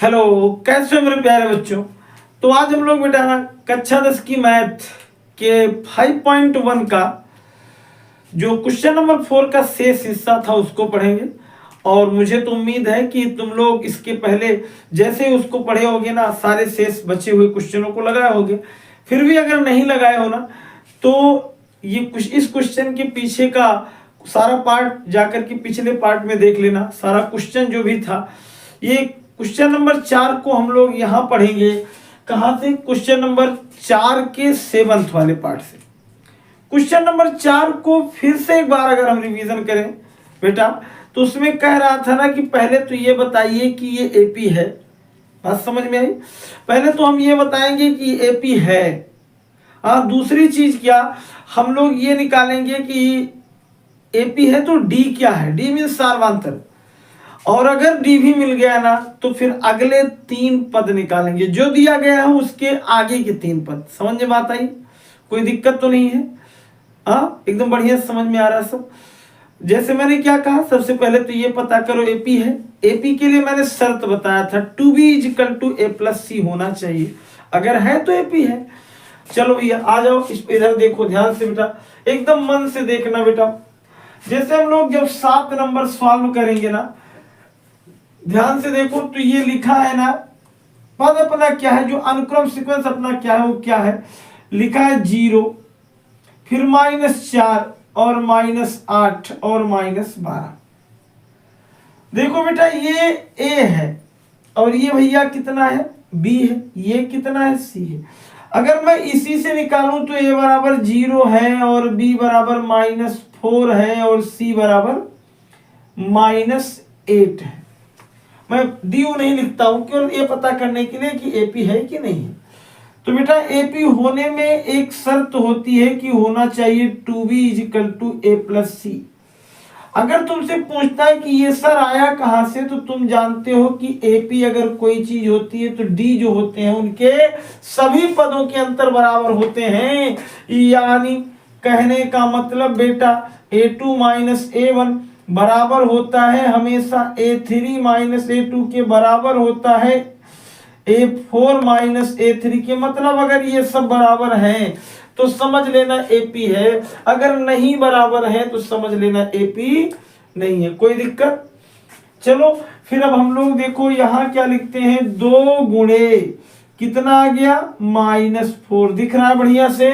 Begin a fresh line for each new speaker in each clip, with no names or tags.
Hello, कैसे हो मेरे प्यारे बच्चों। तो आज हम लोग बेटा कक्षा 10 की मैथ के 5.1 का जो क्वेश्चन नंबर 4 का शेष हिस्सा था उसको पढ़ेंगे। और मुझे तो उम्मीद है कि तुम लोग इसके पहले जैसे ही उसको पढ़े होगे ना, सारे शेष बचे हुए क्वेश्चनों को लगाए होगे। फिर भी अगर नहीं लगाए हो ना, तो ये कुछ इस क्वेश्चन के पीछे का सारा पार्ट जाकर के पिछले पार्ट में देख लेना। सारा क्वेश्चन जो भी था, ये क्वेश्चन नंबर 4 को हम लोग यहाँ पढ़ेंगे। कहाँ से? क्वेश्चन नंबर 4 के 7th वाले पार्ट से। क्वेश्चन नंबर 4 को फिर से एक बार अगर हम रिवीजन करें बेटा, तो उसमें कह रहा था ना कि पहले तो ये बताइए कि ये एपी है। बात समझ में आई? पहले तो हम ये बताएंगे कि एपी है। हाँ, दूसरी चीज क्या, हम लोग ये निकालेंगे कि एपी है तो डी क्या है। डी मीन्स सार्वधातुक। और अगर डी भी मिल गया ना, तो फिर अगले 3 पद निकालेंगे जो दिया गया है, उसके आगे के 3 पद। समझ में बात आई? कोई दिक्कत तो नहीं है? हाँ, एकदम बढ़िया समझ में आ रहा है सब। जैसे मैंने क्या कहा, सबसे पहले तो ये पता करो एपी है। एपी के लिए मैंने शर्त बताया था 2b = a + c होना चाहिए। अगर है तो एपी है। चलो भैया आ जाओ, इधर देखो ध्यान से बेटा, एकदम मन से देखना बेटा। जैसे हम लोग जब 7 नंबर सॉल्व करेंगे ना, ध्यान से देखो, तो ये लिखा है ना, पद अपना क्या है, जो अनुक्रम सीक्वेंस अपना क्या है, वो क्या है, लिखा है 0, फिर -4 और -8 और -12। देखो बेटा, ये a है और ये भैया कितना है, b है। ये कितना है, c है। अगर मैं इसी से निकालूं तो a बराबर 0 है और b बराबर -4 है और c बराबर -8 है। मैं डी नहीं लिखता हूं, केवल ये पता करने के लिए कि एपी है कि नहीं है। तो बेटा एपी होने में एक शर्त होती है कि होना चाहिए 2b = a + c। अगर तुमसे पूछता है कि ये सर आया कहां से, तो तुम जानते हो कि एपी अगर कोई चीज होती है तो डी जो होते हैं उनके सभी पदों के अंतर बराबर होते हैं। यानी कहने का मतलब बेटा a2 - a1 बराबर होता है हमेशा a3 - a2 के बराबर होता है a4 - a3 के। मतलब अगर ये सब बराबर हैं तो समझ लेना एपी है, अगर नहीं बराबर है तो समझ लेना एपी नहीं है। कोई दिक्कत? चलो फिर अब हम लोग देखो यहाँ क्या लिखते हैं, 2 गुणे कितना आ गया, -4। दिख रहा है बढ़िया से?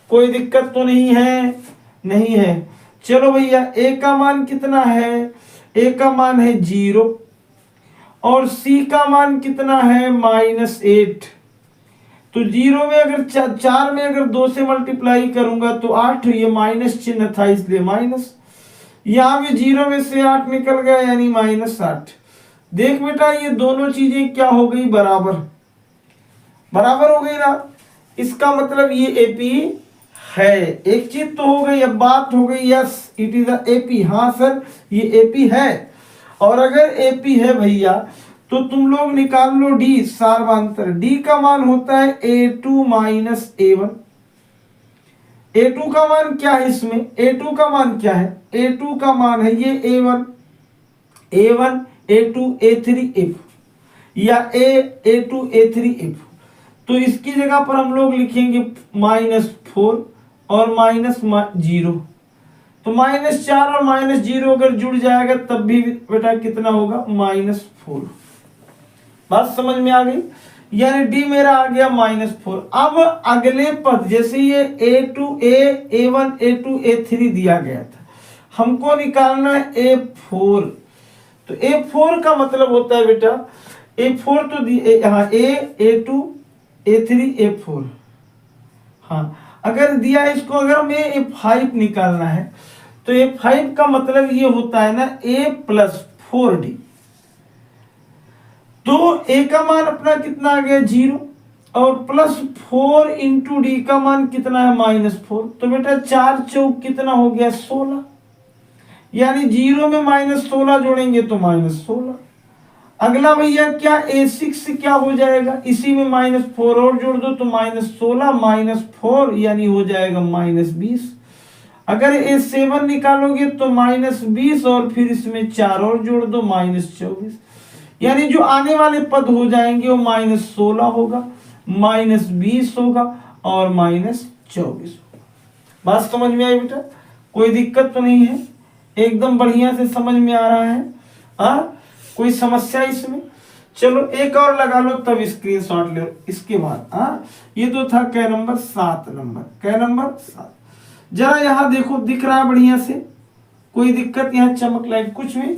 कोई दिक्कत तो नहीं है? नहीं है। चलो भैया a का मान कितना है, a का मान है 0 और c का मान कितना है, -8। तो 0 में अगर 4 में अगर 2 से मल्टीप्लाई करूंगा तो 8, ये माइनस चिन्ह था इसलिए माइनस। यहां भी 0 में से 8 निकल गया यानी -8। देख बेटा, ये दोनों चीजें क्या हो गई, बराबर बराबर हो गई ना। इसका मतलब ये एपी है। एक चीज तो हो गई, अब बात हो गई यस इट इज एपी। हाँ सर ये एपी है। और अगर एपी है भैया तो तुम लोग निकाल लो डी, सार्वधातुक। डी का मान होता है a2 - a1। a2 का मान क्या है इसमें, a2 का मान क्या है, a2 का मान है ये a1 a2 a3 f या a2 a3 f। तो इसकी जगह पर हम लोग लिखेंगे -4 और -0। तो -4 और -0 अगर जुड़ जाएगा तब भी बेटा कितना होगा, -4। बात समझ में आ गई? यानी डी मेरा आ गया -4। अब अगले पद, जैसे ये a2 a1 a2 a3 दिया गया था, हमको निकालना है a4। तो a4 का मतलब होता है बेटा, a4 तो हाँ a2 a3 a4। हाँ, अगर दिया इसको, अगर हमें a5 निकालना है तो a5 का मतलब ये होता है ना a + 4d। तो a का मान अपना कितना आ गया, 0 और +4 × d का मान कितना है, -4। तो बेटा 4 चौक कितना हो गया, 16। यानी 0 में -16 जोड़ेंगे तो -16। अगला भैया क्या, a6 क्या हो जाएगा, इसी में -4 और जोड़ दो तो -16 -4 यानी हो जाएगा -20। अगर a7 निकालोगे तो -20 और फिर इसमें 4 और जोड़ दो, -24। यानी जो आने वाले पद हो जाएंगे वो -16 होगा, -20 होगा और -24 होगा। बात समझ में आई बेटा? कोई दिक्कत तो नहीं है? एकदम बढ़िया से समझ में आ रहा है? कोई समस्या इसमें? चलो एक और लगा लो तब स्क्रीनशॉट ले लो इसके बाद। ये तो था कै नंबर 7 नंबर, कै नंबर 7। जरा यहाँ देखो, दिख रहा है बढ़िया से? कोई दिक्कत यहाँ चमक लाइट कुछ भी?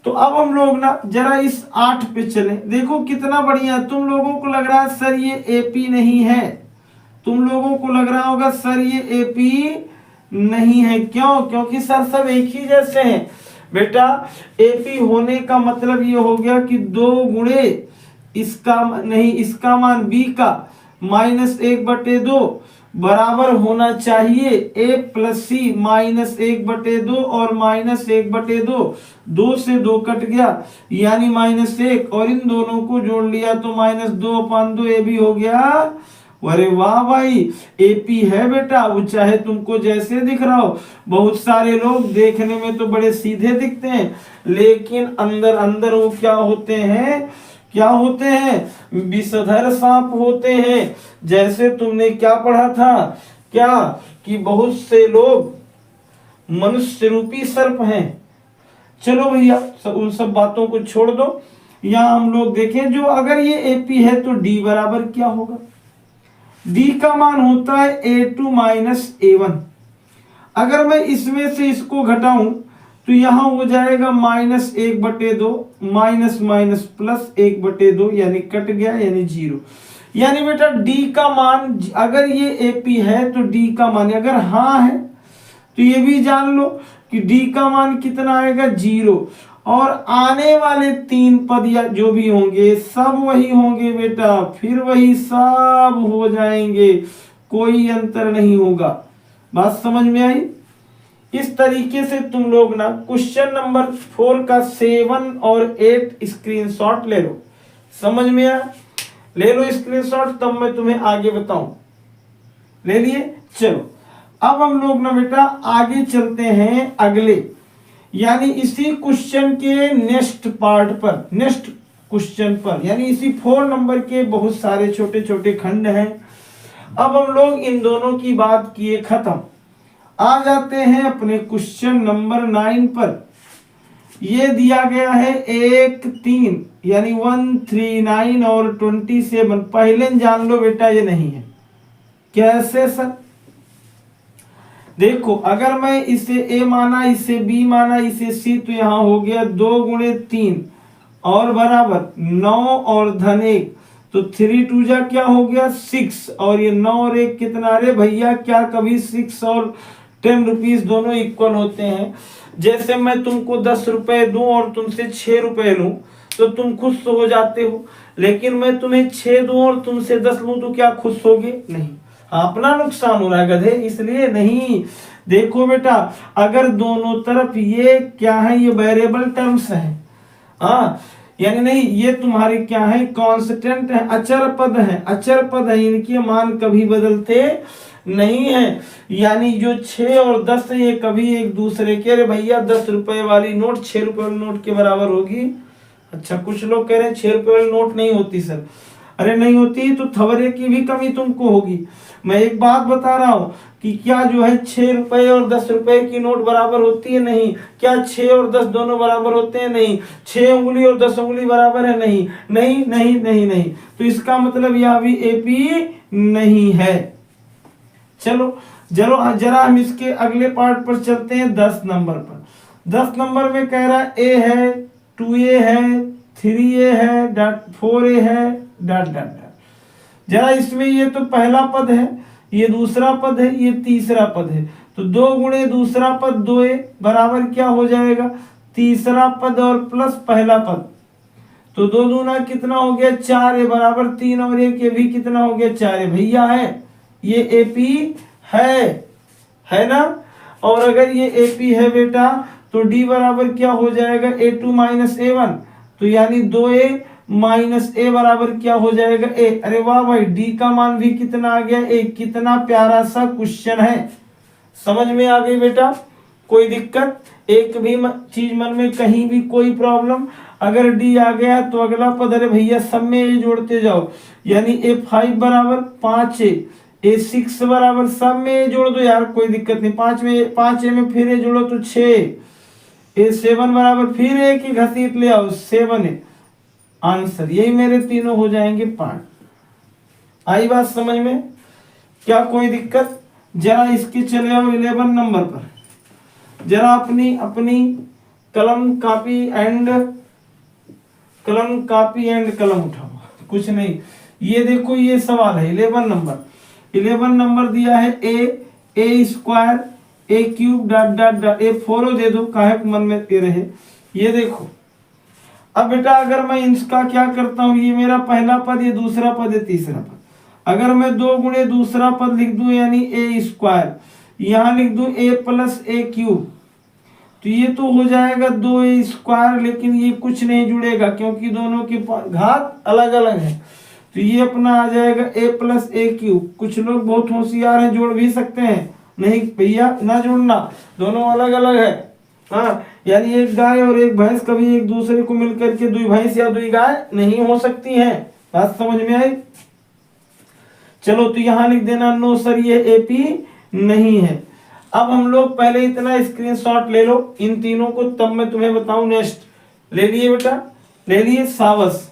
तो अब हम लोग ना जरा इस 8 पे चले। देखो कितना बढ़िया। तुम लोगों को लग रहा है सर ये एपी नहीं है, तुम लोगों को लग रहा होगा सर ये एपी नहीं है। क्यों? क्योंकि सर सब एक ही जैसे हैं बेटा। एपी होने का मतलब ये हो गया कि 2 गुणे इसका नहीं, इसका मान बी का -1/2 बराबर होना चाहिए ए प्लस सी -1/2 और -1/2, 2 से 2 कट गया यानी -1 और इन दोनों को जोड़ लिया तो -2/2 ए भी हो गया। अरे वाह भाई, एपी है बेटा। वो चाहे तुमको जैसे दिख रहा हो, बहुत सारे लोग देखने में तो बड़े सीधे दिखते हैं लेकिन अंदर अंदर वो क्या होते हैं, क्या होते हैं? विषधर सांप होते हैं। जैसे तुमने क्या पढ़ा था, क्या कि बहुत से लोग मनुष्य रूपी सर्प हैं। चलो भैया उन सब बातों को छोड़ दो। यहाँ हम लोग देखें, जो अगर ये एपी है तो डी बराबर क्या होगा? डी का मान होता है A2 - A1। अगर मैं इसमें से इसको घटाऊं तो यहां हो जाएगा -1/2 माइनस प्लस 1/2 यानी कट गया यानी 0। यानी बेटा डी का मान, अगर ये एपी है तो डी का मान, अगर हाँ है तो ये भी जान लो कि डी का मान कितना आएगा? 0। और आने वाले 3 पद या जो भी होंगे सब वही होंगे बेटा, फिर वही सब हो जाएंगे, कोई अंतर नहीं होगा। बात समझ में आई? इस तरीके से तुम लोग ना क्वेश्चन नंबर 4 का 7 और 8 स्क्रीनशॉट ले लो। समझ में आया? ले लो स्क्रीनशॉट, तब मैं तुम्हें आगे बताऊं। ले लिए? चलो अब हम लोग ना बेटा आगे चलते हैं अगले, यानी इसी क्वेश्चन के नेक्स्ट पार्ट पर, नेक्स्ट क्वेश्चन पर, यानी इसी 4 नंबर के बहुत सारे छोटे छोटे खंड हैं। अब हम लोग इन दोनों की बात किए खत्म, आ जाते हैं अपने क्वेश्चन नंबर 9 पर। ये दिया गया है 1 3 यानी 139 और 27। पहले जान लो बेटा ये नहीं है। कैसे सर? देखो अगर मैं इसे ए माना, इसे बी माना, इसे सी, तो यहां हो गया 2 गुणे 3 और बराबर 9 और धन 1, तो 3 2 जा क्या हो गया 6 और ये 9 और 1 कितना? अरे भैया क्या कभी 6 और 10 रुपीज दोनों इक्वल होते हैं? जैसे मैं तुमको 10 रुपए दूं और तुमसे 6 रुपए लूं तो तुम खुश तो हो जाते हो, लेकिन मैं तुम्हें 6 दूं और तुमसे 10 लूं तो क्या खुश होगे? नहीं, अपना नुकसान हो रहा है गधे, इसलिए नहीं। देखो बेटा अगर दोनों तरफ ये क्या है, ये वेरिएबल टर्म्स है, यानी नहीं ये तुम्हारे क्या है, कांस्टेंट है, अचर पद है, अचर पद है, इनके मान कभी बदलते नहीं है। यानी जो 6 और 10 है ये कभी एक दूसरे के, अरे भैया 10 रुपए वाली नोट 6 रुपए वाली नोट के बराबर होगी? अच्छा कुछ लोग कह रहे हैं 6 रुपए वाली नोट नहीं होती सर। अरे नहीं होती तो थवरे की भी कमी तुमको होगी। मैं एक बात बता रहा हूं कि क्या जो है 6 रुपए और 10 रुपए की नोट बराबर होती है? नहीं। क्या 6 और 10 दोनों बराबर होते हैं? नहीं। 6 उंगली और 10 उंगली बराबर है? नहीं नहीं नहीं नहीं नहीं। तो इसका मतलब यह भी एपी नहीं है। चलो जरा हम इसके अगले पार्ट पर चलते हैं 10 नंबर पर। 10 नंबर में कह रहा है ए है, 2a है, 3a है, 4a है, डॉट डॉट डॉट। जरा इसमें ये तो पहला पद है, ये दूसरा पद है, ये तीसरा पद है, तो 2 गुणे दूसरा पद 2a बराबर क्या हो जाएगा? तीसरा पद और प्लस पहला पद, तो 2 दूना कितना हो गया 4a बराबर 3 और 1 ये भी कितना हो गया 4a। भैया है ये एपी है ना? और अगर ये एपी है बेटा तो डी बराबर क्या हो जाएगा A2 - A1, तो यानी 2a माइनस ए बराबर क्या हो जाएगा ए। अरे वाह भाई, डी का मान भी कितना आ गया ए। कितना प्यारा सा क्वेश्चन है, समझ में आ गई बेटा? कोई दिक्कत? एक भी चीज मन में कहीं भी कोई प्रॉब्लम? अगर डी आ गया तो अगला पद, अरे भैया सब में ये जोड़ते जाओ, यानी A5 बराबर 5A, A6 बराबर सब में ये जोड़ दो यार, कोई दिक्कत नहीं, 5A में फिर ये जोड़ो तो 6, A7 बराबर फिर एक ही घसीट ले आओ 7A, आंसर यही मेरे तीनों हो जाएंगे 5। आई बात समझ में, क्या कोई दिक्कत? जरा इसके चले आओ 11 नंबर पर, जरा अपनी कलम कापी एंड कलम उठाओ, कुछ नहीं, ये देखो ये सवाल है 11 नंबर दिया है A square A cube dot dot dot A 4 दे दो, काहे मन में दे रहे। ये देखो अब बेटा अगर मैं इसका क्या करता हूं, ये मेरा पहला पद, ये दूसरा पद, ये तीसरा पद, अगर मैं 2 गुणे दूसरा पद लिख दूं यानी ए स्क्वायर, यहां लिख दूं ए प्लस ए क्यूब, तो ये तो हो जाएगा 2A स्क्वायर, लेकिन ये कुछ नहीं जुड़ेगा क्योंकि दोनों की घात अलग अलग है, तो ये अपना आ जाएगा A प्लस ए क्यूब। कुछ लोग बहुत होशियार हैं, जोड़ भी सकते हैं, नहीं भैया ना जोड़ना, दोनों अलग अलग है। हाँ, यानी एक गाय और एक भैंस कभी एक दूसरे को मिलकर के 2 भैंस या 2 गाय नहीं हो सकती हैं। बात समझ में आई? चलो तो यहां लिख देना नो सर ये AP नहीं है। अब हम लोग पहले इतना स्क्रीनशॉट ले लो इन तीनों को, तब मैं तुम्हें बताऊं नेक्स्ट। ले लिए बेटा, ले लिए, सावस।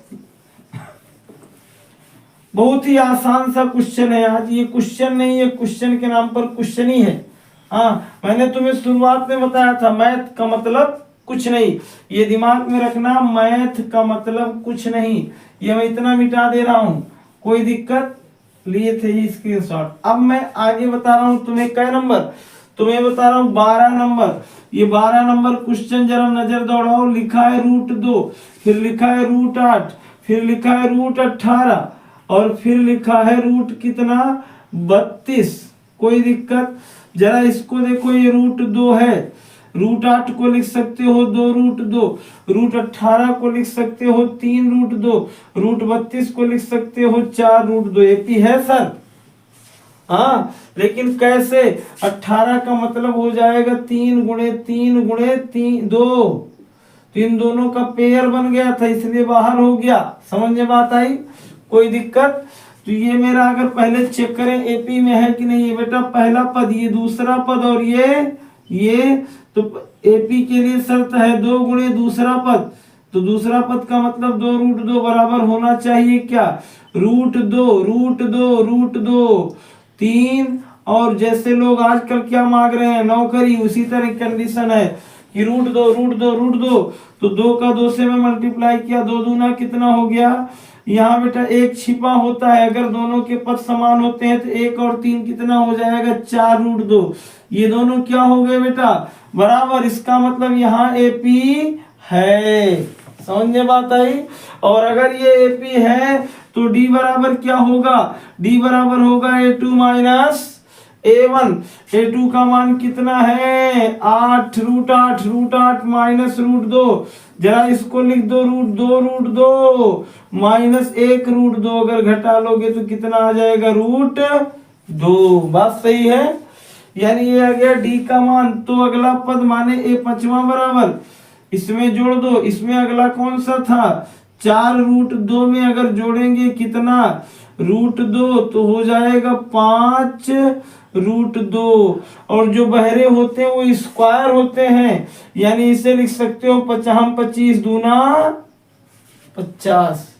बहुत ही आसान सा क्वेश्चन है आज, ये क्वेश्चन नहीं है, क्वेश्चन के नाम पर क्वेश्चन ही है। हाँ, मैंने तुम्हें शुरुआत में बताया था मैथ का मतलब कुछ नहीं, ये दिमाग में रखना, मैथ का मतलब कुछ नहीं। ये मैं इतना मिटा दे रहा हूं, कोई दिक्कत? लिए थे ये स्क्रीनशॉट। अब मैं आगे बता रहा हूं तुम्हें, कै नंबर तुम्हें बता रहा हूं 12 नंबर। ये 12 नंबर क्वेश्चन जरा नजर दौड़ाओ, लिखा है √2, फिर लिखा है √8, फिर लिखा है √18 और फिर लिखा है रूट कितना 32। कोई दिक्कत? जरा इसको देखो, ये √2 है, √8 को लिख सकते हो 2√2, √18 को लिख सकते हो 3√2, √32 को लिख सकते हो 4√2। AP है सर? हाँ, लेकिन कैसे? 18 का मतलब हो जाएगा 3 गुणे 3 गुणे 3 2, तो इन दोनों का पेयर बन गया था इसलिए बाहर हो गया। समझ में बात आई? कोई दिक्कत? तो ये मेरा अगर पहले चेक करें AP में है कि नहीं, ये बेटा पहला पद, ये दूसरा पद और ये तो AP के लिए शर्त है 2 गुणे दूसरा पद, तो दूसरा पद का मतलब 2√2 बराबर होना चाहिए क्या? √2 3। और जैसे लोग आजकल क्या मांग रहे हैं, नौकरी, उसी तरह कंडीशन है कि √2 तो 2 का 2 से मैं मल्टीप्लाई किया, 2 दूना कितना हो गया? यहाँ बेटा 1 छिपा होता है, अगर दोनों के पद समान होते हैं तो 1 और 3 कितना हो जाएगा? 4√2। ये दोनों क्या हो गए बेटा? बराबर। इसका मतलब यहाँ AP है। समझ में बात आई? और अगर ये AP है तो D बराबर क्या होगा? D बराबर होगा A2 माइनस A1। A2 का मान कितना है? 8 √8 माइनस √2। जरा इसको लिख दो, √2 माइनस 1 √2, अगर घटा लोगे तो कितना आ जाएगा? √2। बात सही है? यानी ये आ गया D का मान। तो अगला पद माने A 5वां बराबर, इसमें जोड़ दो। इसमें अगला कौन सा था? 4√2 में अगर जोड़ेंगे कितना? √2, तो हो जाएगा 5√2। और जो बहरे होते हैं वो स्क्वायर होते हैं, यानी इसे लिख सकते हो 25 दूना 50।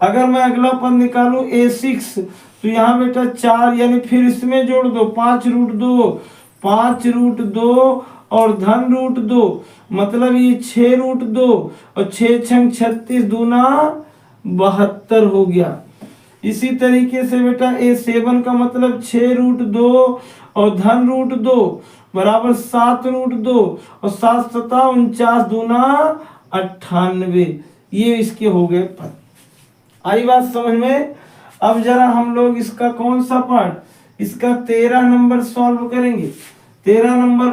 अगर मैं अगला पद निकालू A6, तो यहाँ बेटा 4, यानी फिर इसमें जोड़ दो 5√2 और धन √2, मतलब ये 6√2 और 6 छंग 36 दूना 72 हो गया। इसी तरीके से बेटा A7 का मतलब 6√2 और धन √2 बराबर 7√2 और 7 7 49 दूना 98। ये इसके हो गए पद। आई बात समझ में? अब जरा हम लोग इसका कौन सा पार्ट, इसका 13 नंबर सॉल्व करेंगे। 13 नंबर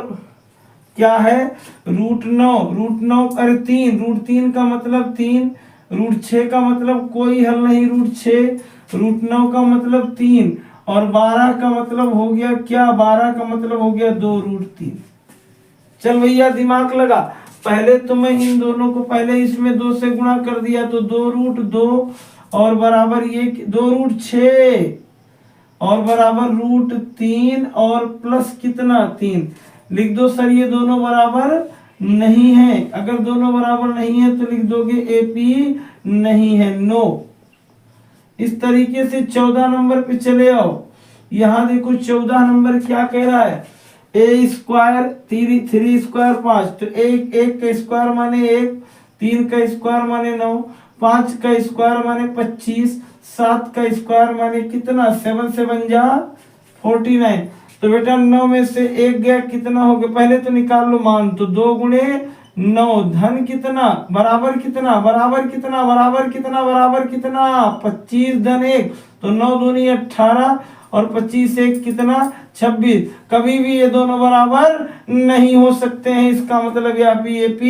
क्या है? √9 अरे 3, √3 का मतलब 3, √6 का मतलब कोई हल नहीं, √6, √9 का मतलब 3 और 12 का मतलब हो गया क्या? 12 का मतलब हो गया 2√3। चल भैया दिमाग लगा। पहले तो मैं इन दोनों को पहले इसमें 2 से गुणा कर दिया तो 2√2 और बराबर ये 2√6 और बराबर √3 और प्लस कितना 3। लिख दो सर ये दोनों बराबर नहीं है। अगर दोनों बराबर नहीं है तो लिख दोगे AP नहीं है, नो। इस तरीके से 14 नंबर पे चले आओ। यहां देखो 14 नंबर क्या कह रहा है, a स्क्वायर 3 स्क्वायर 5, तो एक का स्क्वायर माने 1, 3 का स्क्वायर माने 9, 5 का स्क्वायर माने 25, 7 का स्क्वायर माने कितना 7 7 जा 49। तो बेटा 9 में से 1 गया कितना हो गया, पहले तो निकाल लो मान। तो 2 गुणे 9 धन कितना बराबर कितना बराबर कितना बराबर कितना बराबर कितना 25 धन 1, तो 9 दूनी 18 और 25 1 कितना 26। कभी भी ये दोनों बराबर नहीं हो सकते हैं, इसका मतलब यहाँ पे AP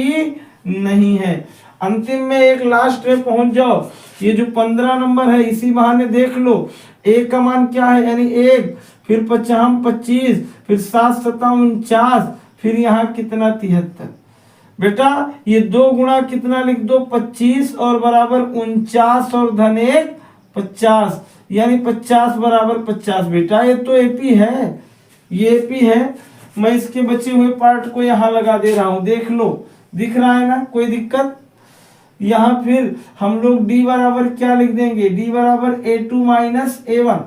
नहीं है। अंतिम में एक लास्ट में पहुंच जाओ। ये जो 15 नंबर है इसी बहाने देख लो a का मान क्या है, यानी 1, फिर 50 25, फिर 7 7 49, फिर यहाँ कितना 73। बेटा ये 2 गुणा कितना लिख दो 25 और बराबर 49 और धन 1 50, यानी 50 बराबर 50। बेटा ये तो AP है, ये AP है। मैं इसके बचे हुए पार्ट को यहाँ लगा दे रहा हूँ, देख लो दिख रहा है ना, कोई दिक्कत। यहाँ फिर हम लोग D बराबर क्या लिख देंगे, D बराबर A2 माइनस A1।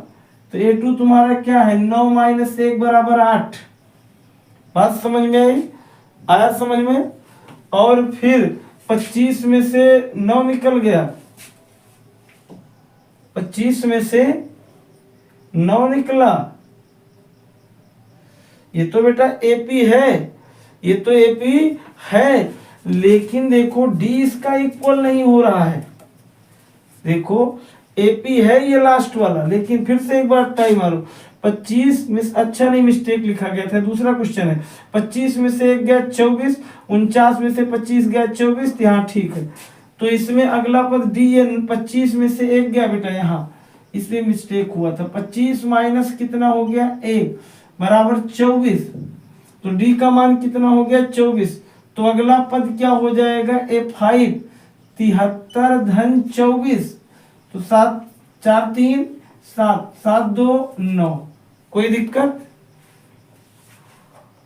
तो A2 तुम्हारा क्या है 9 माइनस 1 बराबर 8। बात समझ में आई, आया समझ में। और फिर 25 में से 9 निकल गया, 25 में से 9 निकला। ये तो बेटा AP है, ये तो AP है, लेकिन देखो D इसका इक्वल नहीं हो रहा है। देखो AP है ये लास्ट वाला, लेकिन फिर से एक बार ट्राई मारो। 25 में अच्छा नहीं, मिस्टेक लिखा गया था, दूसरा क्वेश्चन है। 25 में से 1 गया 24, 49 में से 25 गया 24, यहाँ ठीक है। तो इसमें अगला पद D, 25 में से 1 गया बेटा, यहाँ इसमें मिस्टेक हुआ था। 25 माइनस कितना हो गया 1 बराबर 24, तो D का मान कितना हो गया 24। तो अगला पद क्या हो जाएगा A5 73 धन 24, तो 7 4 3 7 7 2 9, कोई दिक्कत।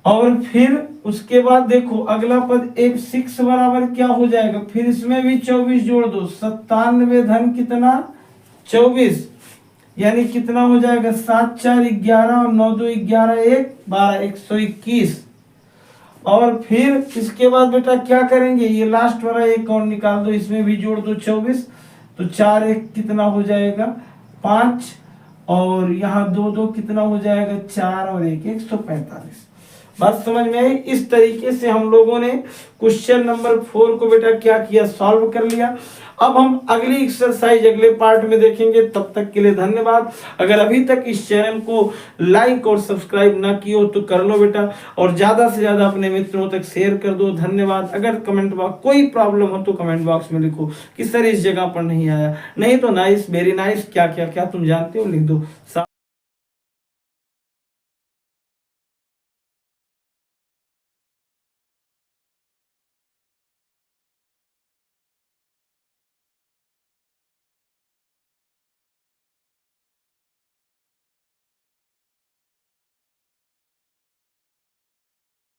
और फिर उसके बाद देखो अगला पद A6 बराबर क्या हो जाएगा, फिर इसमें भी 24 जोड़ दो, 97 धन कितना 24, यानी कितना हो जाएगा 7 4 11 और 9 2 11 1 12 121। और फिर इसके बाद बेटा क्या करेंगे, ये लास्ट वाला एक और निकाल दो, इसमें भी जोड़ दो 24, तो 4 1 कितना हो जाएगा 5, और यहाँ 2 2 कितना हो जाएगा 4 और 1 145। बात समझ में आई। इस तरीके से हम लोगों ने क्वेश्चन नंबर 4 को बेटा क्या किया, सॉल्व कर लिया। अब हम अगली एक्सरसाइज अगले पार्ट में देखेंगे, तब तक के लिए धन्यवाद। अगर अभी तक इस चैनल को लाइक और सब्सक्राइब ना किया हो तो कर लो बेटा, और ज्यादा से ज्यादा अपने मित्रों तक शेयर कर दो। धन्यवाद। अगर कमेंट बॉक्स कोई प्रॉब्लम हो तो कमेंट बॉक्स में लिखो कि सर इस जगह पर नहीं आया, नहीं तो नाइस वेरी नाइस क्या क्या क्या तुम जानते हो लिख दो।